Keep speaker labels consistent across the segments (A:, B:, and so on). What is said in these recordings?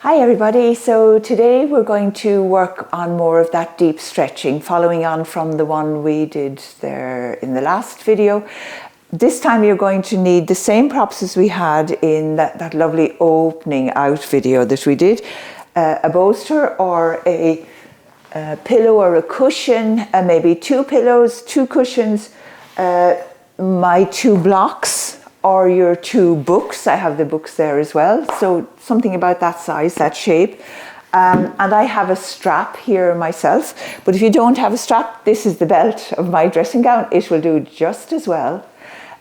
A: Hi everybody, so today we're going to work on more of that deep stretching, following on from the one we did there in the last video. This time you're going to need the same props as we had in that lovely opening out video that we did. A bolster or a pillow or a cushion, maybe two pillows, two cushions, my two blocks, or your two books. I have the books there as well, so something about that size, that shape. And I have a strap here myself, but if you don't have a strap, this is the belt of my dressing gown. It will do just as well.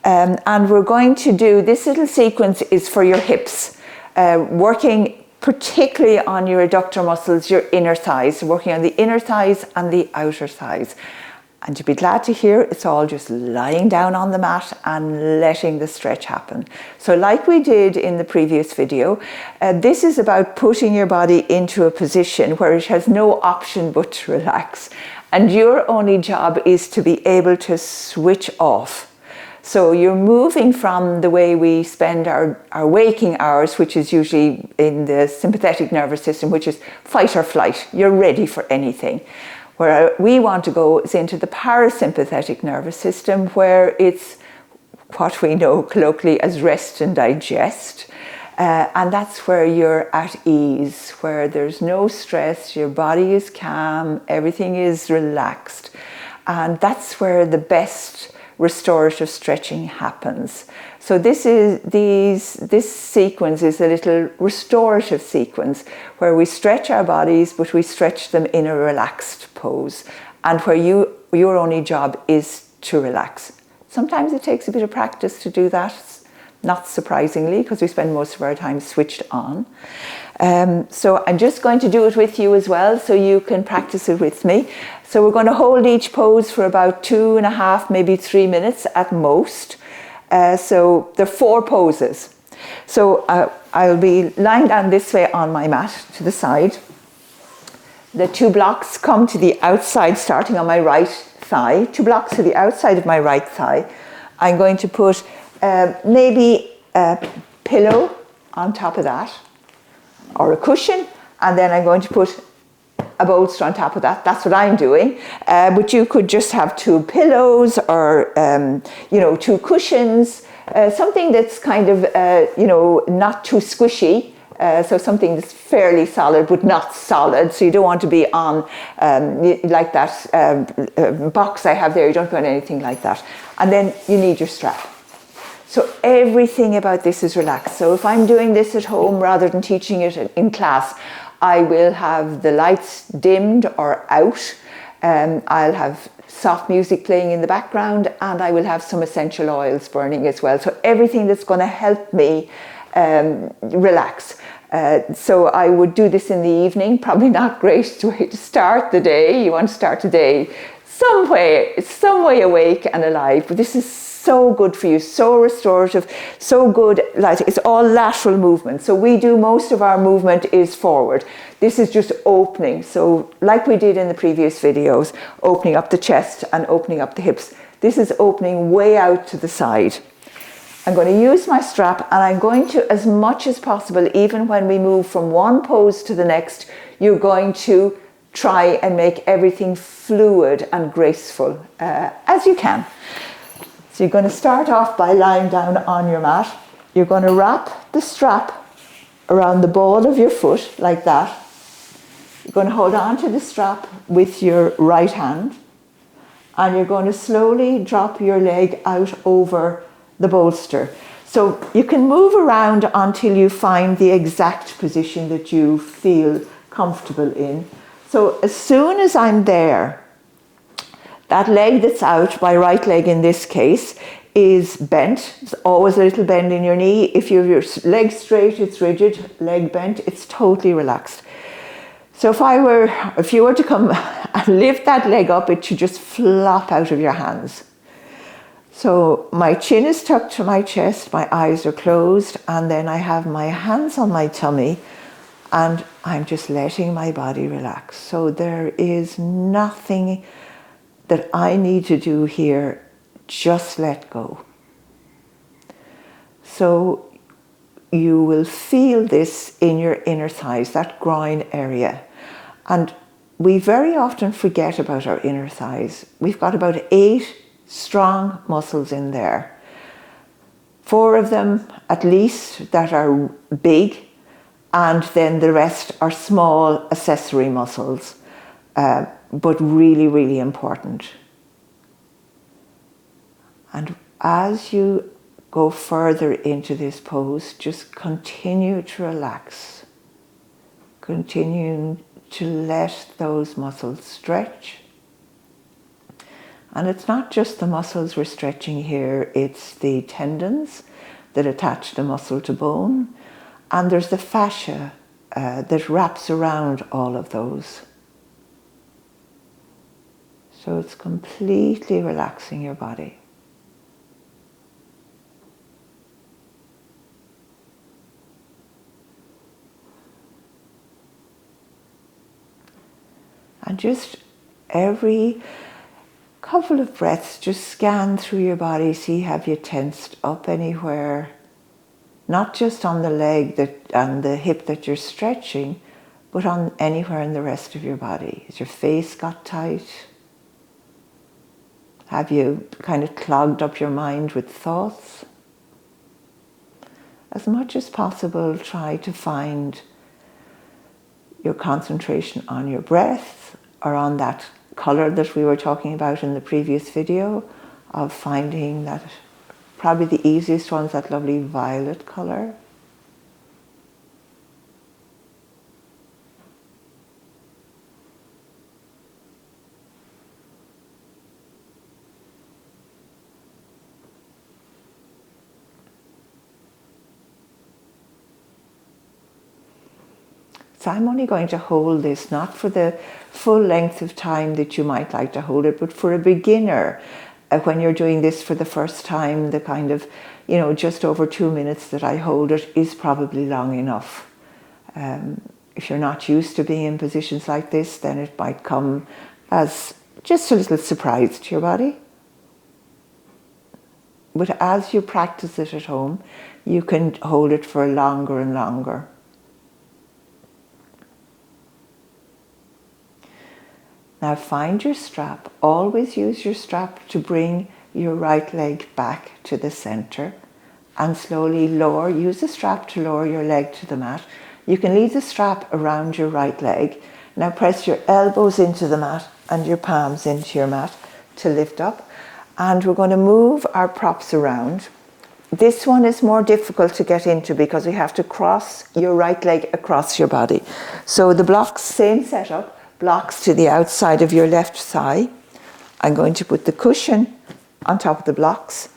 A: And we're going to do, this little sequence is for your hips, working particularly on your adductor muscles, your inner thighs, working on the inner thighs and the outer thighs. And you'll be glad to hear it's all just lying down on the mat and letting the stretch happen. So like we did in the previous video, this is about putting your body into a position where it has no option but to relax. And your only job is to be able to switch off. So you're moving from the way we spend our waking hours, which is usually in the sympathetic nervous system, which is fight or flight. You're ready for anything. Where we want to go is into the parasympathetic nervous system, where it's what we know colloquially as rest and digest. And that's where you're at ease, where there's no stress, your body is calm, everything is relaxed. And that's where the best restorative stretching happens. So this sequence is a little restorative sequence where we stretch our bodies, but we stretch them in a relaxed pose, and where your only job is to relax. Sometimes it takes a bit of practice to do that, not surprisingly, because we spend most of our time switched on. So I'm just going to do it with you as well, so you can practice it with me. So we're going to hold each pose for about 2.5, maybe 3 minutes at most. So there are 4 poses. So I'll be lying down this way on my mat to the side. The 2 blocks come to the outside, starting on my right thigh. 2 blocks to the outside of my right thigh. I'm going to put maybe a pillow on top of that, or a cushion, and then I'm going to put a bolster on top of that. That's what I'm doing. But you could just have 2 pillows or, 2 cushions, something that's kind of, not too squishy. So something that's fairly solid, but not solid. So you don't want to be on like that box I have there. You don't want anything like that. And then you need your strap. So everything about this is relaxed. So if I'm doing this at home rather than teaching it in class, I will have the lights dimmed or out. I'll have soft music playing in the background, and I will have some essential oils burning as well. So everything that's going to help me relax. So I would do this in the evening. Probably not great way to start the day. You want to start the day some way awake and alive. But this is so good for you, so restorative, so good. Like, it's all lateral movement. So we do most of our movement is forward. This is just opening. So like we did in the previous videos, opening up the chest and opening up the hips. This is opening way out to the side. I'm going to use my strap, and I'm going to, as much as possible, even when we move from one pose to the next, you're going to try and make everything fluid and graceful as you can. So you're going to start off by lying down on your mat. You're going to wrap the strap around the ball of your foot like that. You're going to hold on to the strap with your right hand, and you're going to slowly drop your leg out over the bolster. So you can move around until you find the exact position that you feel comfortable in. So as soon as I'm there, that leg that's out, my right leg in this case, is bent. There's always a little bend in your knee. If you have your leg straight, it's rigid. Leg bent, it's totally relaxed. So if you were to come and lift that leg up, it should just flop out of your hands. So my chin is tucked to my chest, my eyes are closed, and then I have my hands on my tummy, and I'm just letting my body relax. So there is nothing that I need to do here, just let go. So you will feel this in your inner thighs, that groin area. And we very often forget about our inner thighs. We've got about 8 strong muscles in there. 4 of them at least that are big, and then the rest are small accessory muscles, but really, really important. And as you go further into this pose, just continue to relax. Continue to let those muscles stretch. And it's not just the muscles we're stretching here, it's the tendons that attach the muscle to bone, and there's the fascia that wraps around all of those. So it's completely relaxing your body. And just every couple of breaths, just scan through your body, see have you tensed up anywhere, not just on the leg and the hip that you're stretching, but on anywhere in the rest of your body. Has your face got tight? Have you kind of clogged up your mind with thoughts? As much as possible, try to find your concentration on your breath, or on that color that we were talking about in the previous video, of finding that, probably the easiest one is that lovely violet color. So I'm only going to hold this, not for the full length of time that you might like to hold it, but for a beginner, when you're doing this for the first time, the kind of, just over 2 minutes that I hold it is probably long enough. If you're not used to being in positions like this, then it might come as just a little surprise to your body. But as you practice it at home, you can hold it for longer and longer. Now find your strap. Always use your strap to bring your right leg back to the center, and slowly use the strap to lower your leg to the mat. You can leave the strap around your right leg. Now press your elbows into the mat and your palms into your mat to lift up. And we're going to move our props around. This one is more difficult to get into because we have to cross your right leg across your body. So the blocks, same setup. Blocks to the outside of your left thigh. I'm going to put the cushion on top of the blocks,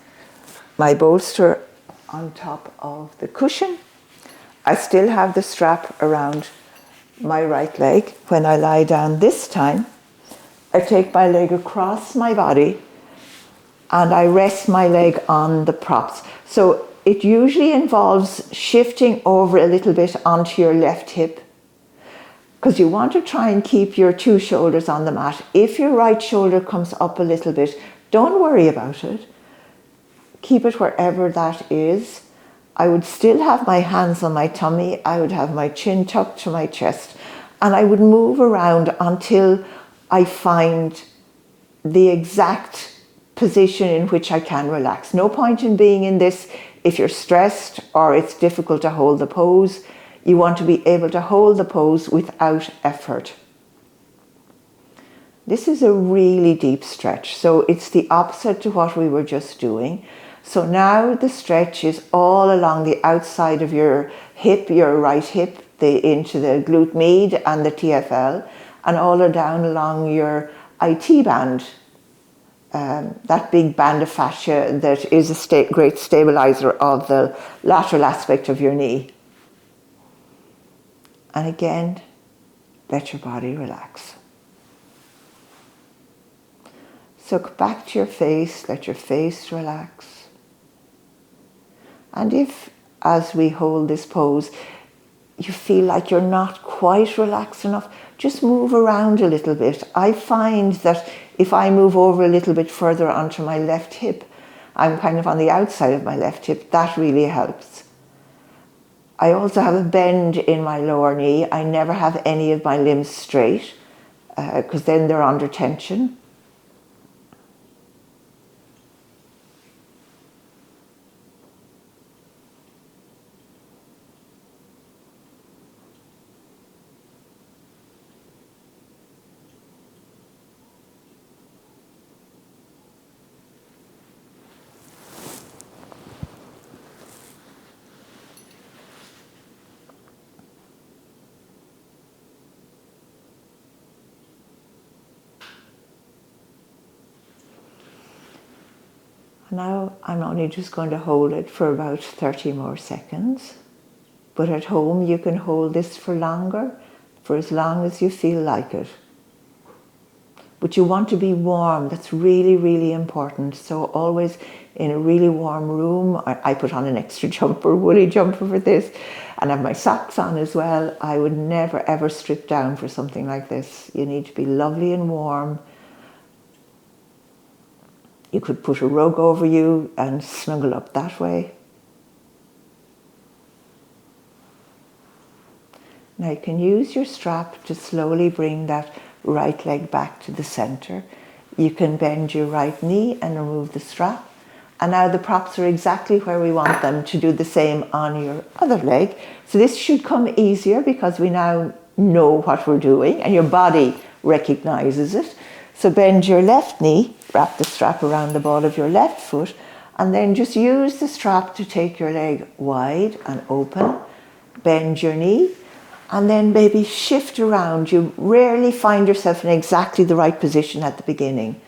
A: my bolster on top of the cushion. I still have the strap around my right leg. When I lie down this time, I take my leg across my body and I rest my leg on the props. So it usually involves shifting over a little bit onto your left hip, because you want to try and keep your 2 shoulders on the mat. If your right shoulder comes up a little bit, don't worry about it. Keep it wherever that is. I would still have my hands on my tummy. I would have my chin tucked to my chest. And I would move around until I find the exact position in which I can relax. No point in being in this if you're stressed or it's difficult to hold the pose. You want to be able to hold the pose without effort. This is a really deep stretch, so it's the opposite to what we were just doing. So now the stretch is all along the outside of your hip, your right hip, into the glute med and the TFL, and all down along your IT band, that big band of fascia that is a great stabilizer of the lateral aspect of your knee. And again, let your body relax. So go back to your face, let your face relax. And if, as we hold this pose, you feel like you're not quite relaxed enough, just move around a little bit. I find that if I move over a little bit further onto my left hip, I'm kind of on the outside of my left hip, that really helps. I also have a bend in my lower knee. I never have any of my limbs straight because then they're under tension. Now I'm only just going to hold it for about 30 more seconds. But at home you can hold this for longer, for as long as you feel like it. But you want to be warm. That's really, really important. So always in a really warm room, I put on an extra jumper, woolly jumper for this, and have my socks on as well. I would never ever strip down for something like this. You need to be lovely and warm. You could put a rug over you and snuggle up that way. Now you can use your strap to slowly bring that right leg back to the center. You can bend your right knee and remove the strap. And now the props are exactly where we want them to do the same on your other leg. So this should come easier because we now know what we're doing and your body recognizes it. So bend your left knee, wrap the strap around the ball of your left foot, and then just use the strap to take your leg wide and open. Bend your knee, and then maybe shift around. You rarely find yourself in exactly the right position at the beginning.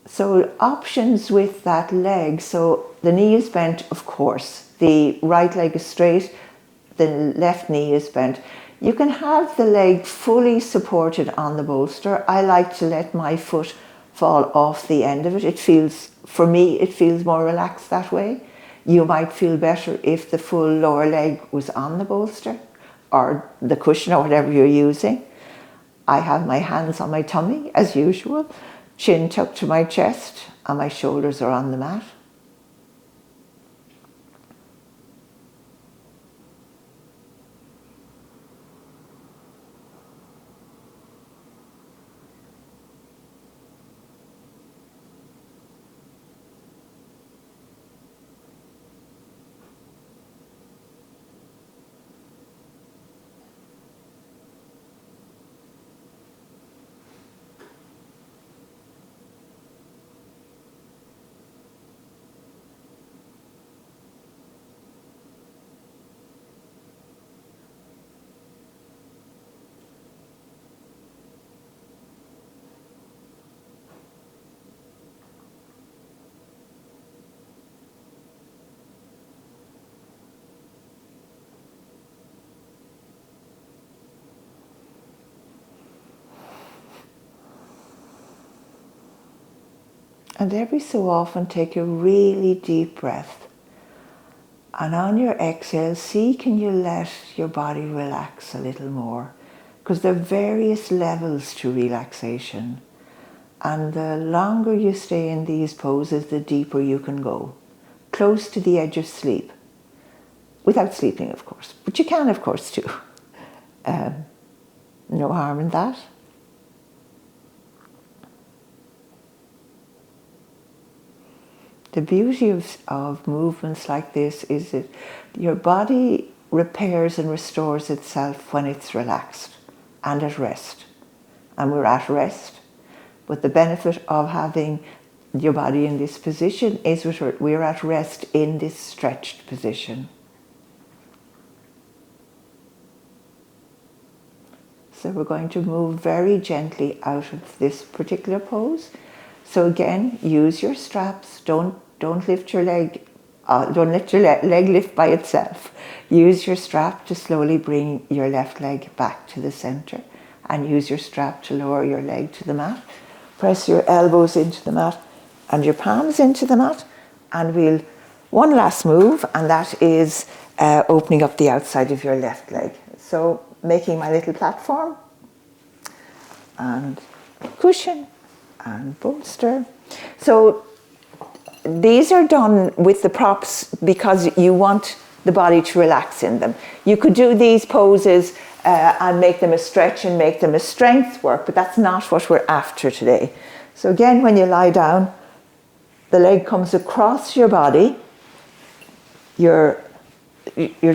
A: So options with that leg. So the knee is bent, of course. The right leg is straight, the left knee is bent. You can have the leg fully supported on the bolster. I like to let my foot fall off the end of it. It feels, for me, it feels more relaxed that way. You might feel better if the full lower leg was on the bolster or the cushion or whatever you're using. I have my hands on my tummy as usual, chin tucked to my chest, and my shoulders are on the mat. And every so often take a really deep breath. And on your exhale, see can you let your body relax a little more. Because there are various levels to relaxation. And the longer you stay in these poses, the deeper you can go. Close to the edge of sleep. Without sleeping, of course. But you can, of course, too. No harm in that. The beauty of movements like this is that your body repairs and restores itself when it's relaxed and at rest. And we're at rest. But the benefit of having your body in this position is we're at rest in this stretched position. So we're going to move very gently out of this particular pose. So again, use your straps. Don't lift your leg. Don't let your leg lift by itself. Use your strap to slowly bring your left leg back to the center, and use your strap to lower your leg to the mat. Press your elbows into the mat and your palms into the mat, and we'll one last move, and that is opening up the outside of your left leg. So making my little platform and cushion and bolster. So these are done with the props because you want the body to relax in them. You could do these poses and make them a stretch and make them a strength work, but that's not what we're after today. So again, when you lie down, the leg comes across your body. You're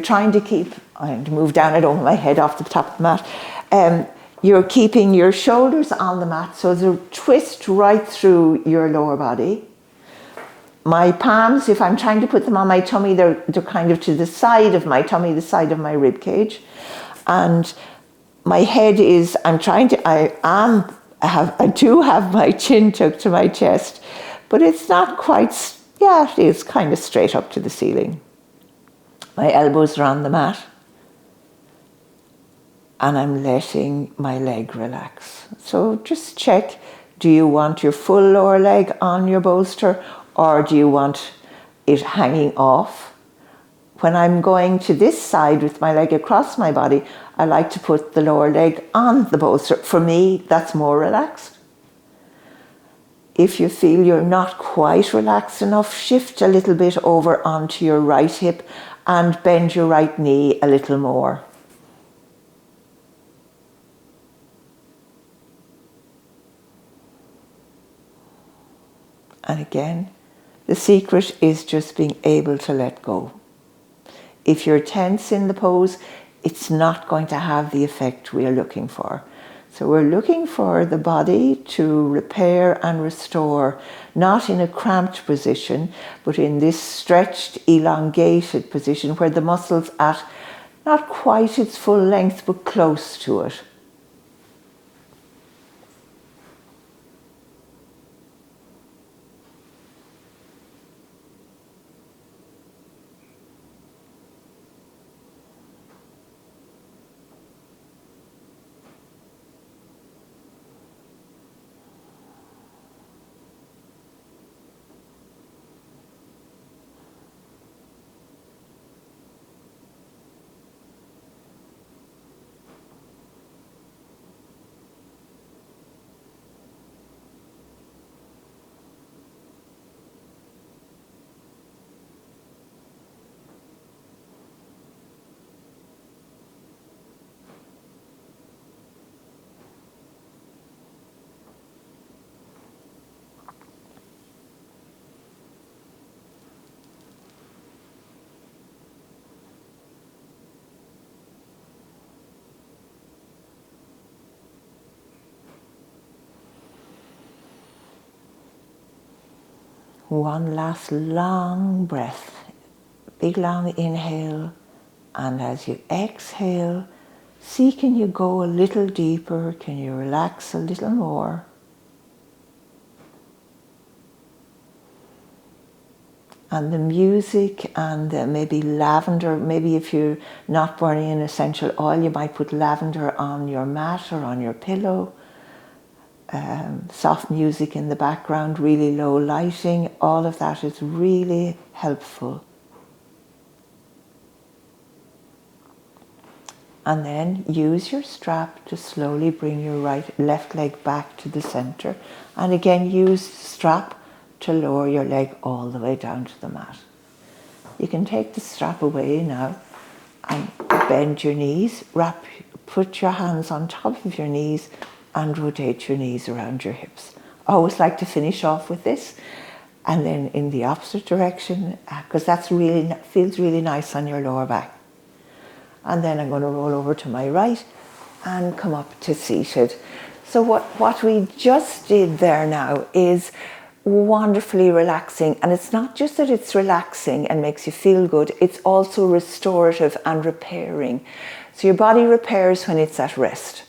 A: trying to keep, I have to move down, I don't want my head off the top of the mat. You're keeping your shoulders on the mat, so there's a twist right through your lower body. My palms, if I'm trying to put them on my tummy, they're kind of to the side of my tummy, the side of my rib cage. And my head is, I do have my chin tucked to my chest, but it's not quite, it is kind of straight up to the ceiling. My elbows are on the mat, and I'm letting my leg relax. So just check, do you want your full lower leg on your bolster, or do you want it hanging off? When I'm going to this side with my leg across my body, I like to put the lower leg on the bolster. For me, that's more relaxed. If you feel you're not quite relaxed enough, shift a little bit over onto your right hip and bend your right knee a little more. And again, the secret is just being able to let go. If you're tense in the pose, it's not going to have the effect we are looking for. So we're looking for the body to repair and restore, not in a cramped position, but in this stretched, elongated position where the muscle's at not quite its full length, but close to it. One last long breath, big long inhale, and as you exhale, see, can you go a little deeper, can you relax a little more? And the music and maybe lavender, maybe if you're not burning an essential oil, you might put lavender on your mat or on your pillow. Soft music in the background, really low lighting, all of that is really helpful. And then use your strap to slowly bring your left leg back to the center. And again, use the strap to lower your leg all the way down to the mat. You can take the strap away now and bend your knees, put your hands on top of your knees and rotate your knees around your hips. I always like to finish off with this, and then in the opposite direction, because that feels really nice on your lower back. And then I'm going to roll over to my right and come up to seated. So what we just did there now is wonderfully relaxing, and it's not just that it's relaxing and makes you feel good, it's also restorative and repairing. So your body repairs when it's at rest.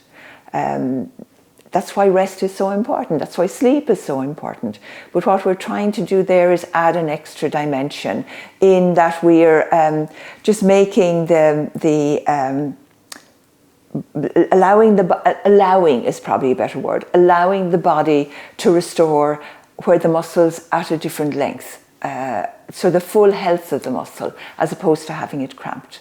A: That's why rest is so important. That's why sleep is so important. But what we're trying to do there is add an extra dimension in that we're just making allowing is probably a better word, allowing the body to restore where the muscle's at a different length. So the full health of the muscle, as opposed to having it cramped.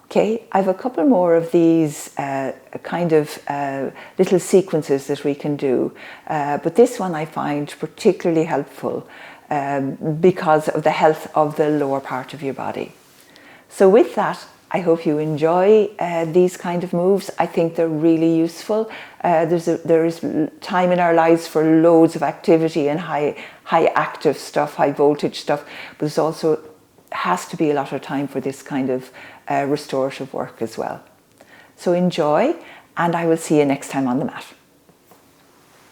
A: Okay, I have a couple more of these little sequences that we can do, but this one I find particularly helpful because of the health of the lower part of your body. So with that, I hope you enjoy these kind of moves. I think they're really useful. There is time in our lives for loads of activity and high active stuff, high voltage stuff, but there's also has to be a lot of time for this kind of restorative work as well. So enjoy, and I will see you next time on the mat.